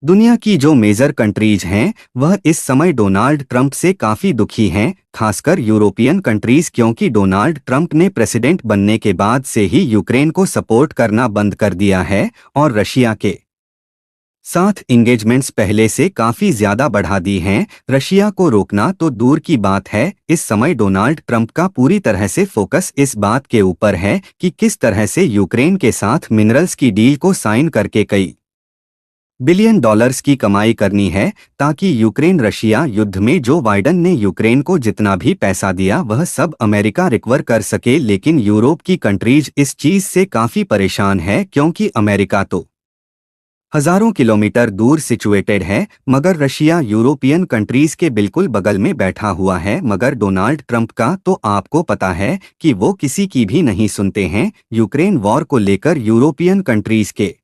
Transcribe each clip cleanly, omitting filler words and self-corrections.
दुनिया की जो मेजर कंट्रीज हैं वह इस समय डोनाल्ड ट्रंप से काफी दुखी हैं, खासकर यूरोपियन कंट्रीज, क्योंकि डोनाल्ड ट्रंप ने प्रेसिडेंट बनने के बाद से ही यूक्रेन को सपोर्ट करना बंद कर दिया है और रशिया के साथ इंगेजमेंट्स पहले से काफी ज्यादा बढ़ा दी हैं। रशिया को रोकना तो दूर की बात है, इस समय डोनाल्ड ट्रंप का पूरी तरह से फोकस इस बात के ऊपर है कि किस तरह से यूक्रेन के साथ मिनरल्स की डील को साइन करके कई बिलियन डॉलर्स की कमाई करनी है, ताकि यूक्रेन रशिया युद्ध में जो बाइडन ने यूक्रेन को जितना भी पैसा दिया वह सब अमेरिका रिकवर कर सके। लेकिन यूरोप की कंट्रीज इस चीज से काफी परेशान है, क्योंकि अमेरिका तो हजारों किलोमीटर दूर सिचुएटेड है, मगर रशिया यूरोपियन कंट्रीज के बिल्कुल बगल में बैठा हुआ है। मगर डोनाल्ड ट्रंप का तो आपको पता है कि वो किसी की भी नहीं सुनते हैं। यूक्रेन वॉर को लेकर यूरोपियन कंट्रीज के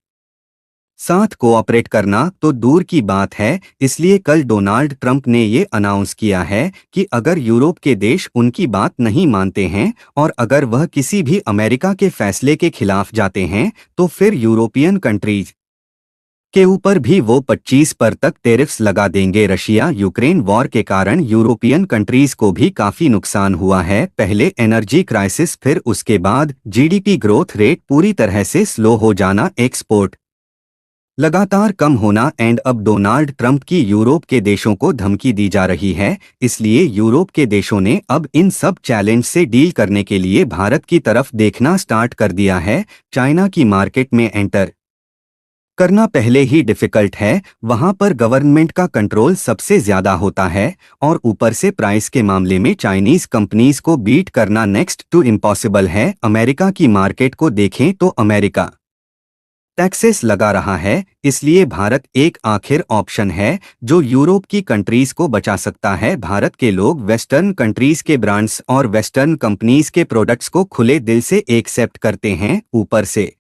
साथ कोऑपरेट करना तो दूर की बात है, इसलिए कल डोनाल्ड ट्रंप ने ये अनाउंस किया है कि अगर यूरोप के देश उनकी बात नहीं मानते हैं और अगर वह किसी भी अमेरिका के फैसले के खिलाफ जाते हैं तो फिर यूरोपियन कंट्रीज के ऊपर भी वो 25 पर तक टैरिफ्स लगा देंगे। रशिया यूक्रेन वॉर के कारण यूरोपियन कंट्रीज को भी काफी नुकसान हुआ है, पहले एनर्जी क्राइसिस, फिर उसके बाद जीडीपी ग्रोथ रेट पूरी तरह से स्लो हो जाना, एक्सपोर्ट लगातार कम होना एंड अब डोनाल्ड ट्रंप की यूरोप के देशों को धमकी दी जा रही है। इसलिए यूरोप के देशों ने अब इन सब चैलेंज से डील करने के लिए भारत की तरफ देखना स्टार्ट कर दिया है। चाइना की मार्केट में एंटर करना पहले ही डिफिकल्ट है, वहां पर गवर्नमेंट का कंट्रोल सबसे ज्यादा होता है और ऊपर से प्राइस के मामले में चाइनीज कंपनीज को बीट करना नेक्स्ट टू इम्पॉसिबल है। अमेरिका की मार्केट को देखें तो अमेरिका टैक्सेस लगा रहा है, इसलिए भारत एक आखिर ऑप्शन है जो यूरोप की कंट्रीज को बचा सकता है। भारत के लोग वेस्टर्न कंट्रीज के ब्रांड्स और वेस्टर्न कंपनीज के प्रोडक्ट्स को खुले दिल से एक्सेप्ट करते हैं। ऊपर से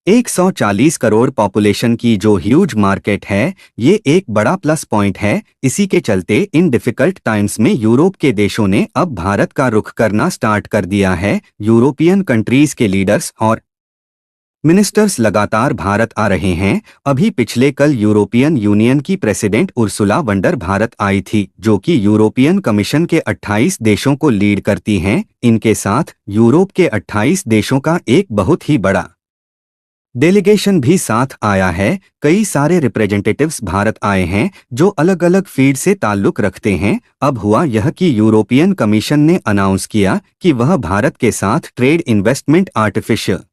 140 करोड़ पॉपुलेशन की जो ह्यूज मार्केट है, ये एक बड़ा प्लस पॉइंट है। इसी के चलते इन डिफिकल्ट टाइम्स में यूरोप के देशों ने अब भारत का रुख करना स्टार्ट कर दिया है। यूरोपियन कंट्रीज के लीडर्स और मिनिस्टर्स लगातार भारत आ रहे हैं। अभी पिछले कल यूरोपियन यूनियन की प्रेसिडेंट उर्सुला वंडर भारत आई थी, जो कि यूरोपियन कमीशन के 28 देशों को लीड करती हैं। इनके साथ यूरोप के 28 देशों का एक बहुत ही बड़ा डेलीगेशन भी साथ आया है। कई सारे रिप्रेजेंटेटिव्स भारत आए हैं जो अलग अलग फील्ड से ताल्लुक रखते हैं। अब हुआ यह कि यूरोपियन कमीशन ने अनाउंस किया कि वह भारत के साथ trade, investment, artificial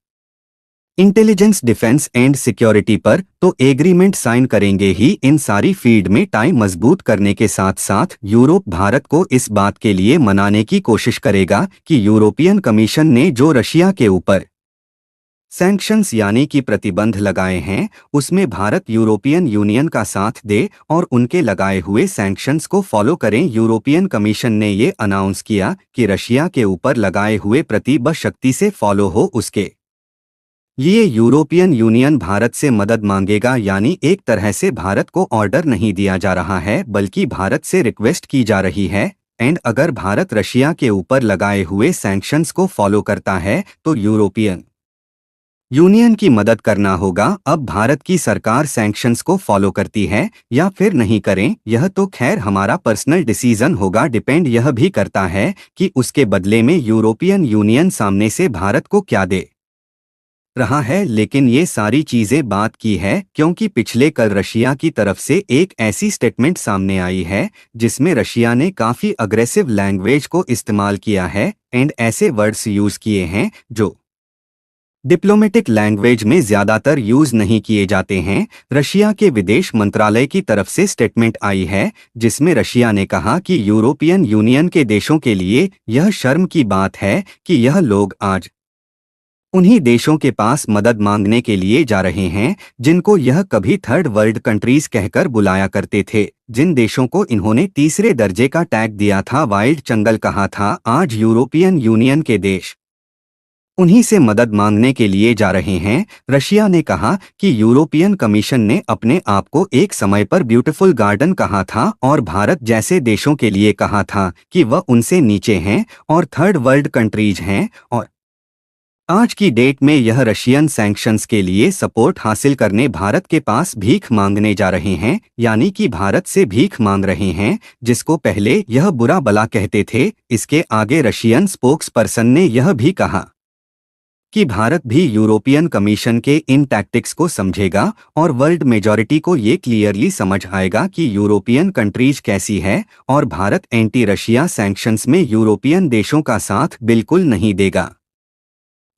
intelligence, defence and security पर तो एग्रीमेंट साइन करेंगे ही। इन सारी फील्ड में टाई मजबूत करने के साथ साथ यूरोप भारत को इस बात के लिए मनाने की कोशिश करेगा कि यूरोपियन कमीशन ने जो रशिया के ऊपर सैंक्शंस यानी कि प्रतिबंध लगाए हैं, उसमें भारत यूरोपियन यूनियन का साथ दे और उनके लगाए हुए सैंक्शंस को फॉलो करें। यूरोपियन कमीशन ने ये अनाउंस किया कि रशिया के ऊपर लगाए हुए प्रतिबंध शक्ति से फॉलो हो, उसके ये यूरोपियन यूनियन भारत से मदद मांगेगा। यानी एक तरह से भारत को ऑर्डर नहीं दिया जा रहा है, बल्कि भारत से रिक्वेस्ट की जा रही है। एंड अगर भारत रशिया के ऊपर लगाए हुए सैंक्शंस को फॉलो करता है तो यूरोपियन यूनियन की मदद करना होगा। अब भारत की सरकार सैंक्शंस को फॉलो करती है या फिर नहीं करें, यह तो खैर हमारा पर्सनल डिसीजन होगा। डिपेंड यह भी करता है कि उसके बदले में यूरोपियन यूनियन सामने से भारत को क्या दे रहा है। लेकिन ये सारी चीजें बात की है, क्योंकि पिछले कल रशिया की तरफ से एक ऐसी स्टेटमेंट सामने आई है जिसमें रशिया ने काफी अग्रेसिव लैंग्वेज को इस्तेमाल किया है एंड ऐसे वर्ड्स यूज किए हैं जो डिप्लोमेटिक लैंग्वेज में ज्यादातर यूज नहीं किए जाते हैं। रशिया के विदेश मंत्रालय की तरफ से स्टेटमेंट आई है जिसमें रशिया ने कहा कि यूरोपियन यूनियन के देशों के लिए यह शर्म की बात है कि यह लोग आज उन्हीं देशों के पास मदद मांगने के लिए जा रहे हैं जिनको यह कभी थर्ड वर्ल्ड कंट्रीज कहकर बुलाया करते थे, जिन देशों को इन्होंने तीसरे दर्जे का टैग दिया था, वाइल्ड चंगल कहा था। आज यूरोपियन यूनियन के देश उन्हीं से मदद मांगने के लिए जा रहे हैं। रशिया ने कहा कि यूरोपियन कमीशन ने अपने आप को एक समय पर ब्यूटीफुल गार्डन कहा था और भारत जैसे देशों के लिए कहा था कि वह उनसे नीचे हैं और थर्ड वर्ल्ड कंट्रीज हैं। और आज की डेट में यह रशियन सैंक्शंस के लिए सपोर्ट हासिल करने भारत के पास भीख मांगने जा रहे हैं, यानी कि भारत से भीख मांग रहे हैं, जिसको पहले यह बुरा भला कहते थे। इसके आगे रशियन स्पोक्स पर्सन ने यह भी कहा कि भारत भी यूरोपियन कमीशन के इन टैक्टिक्स को समझेगा और वर्ल्ड मेजॉरिटी को ये क्लियरली समझ आएगा कि यूरोपियन कंट्रीज कैसी है और भारत एंटी रशिया सैंक्शंस में यूरोपियन देशों का साथ बिल्कुल नहीं देगा।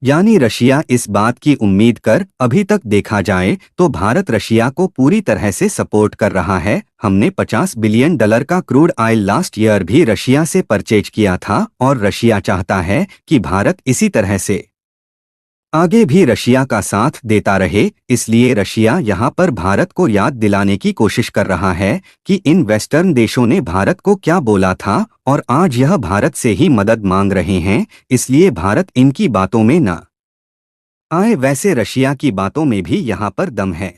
यानी रशिया इस बात की उम्मीद कर, अभी तक देखा जाए तो भारत रशिया को पूरी तरह से सपोर्ट कर रहा है। हमने $50 बिलियन का क्रूड ऑयल लास्ट ईयर भी रशिया से परचेज किया था और रशिया चाहता है कि भारत इसी तरह से आगे भी रशिया का साथ देता रहे। इसलिए रशिया यहाँ पर भारत को याद दिलाने की कोशिश कर रहा है कि इन वेस्टर्न देशों ने भारत को क्या बोला था और आज यह भारत से ही मदद मांग रहे हैं, इसलिए भारत इनकी बातों में ना आए। वैसे रशिया की बातों में भी यहाँ पर दम है।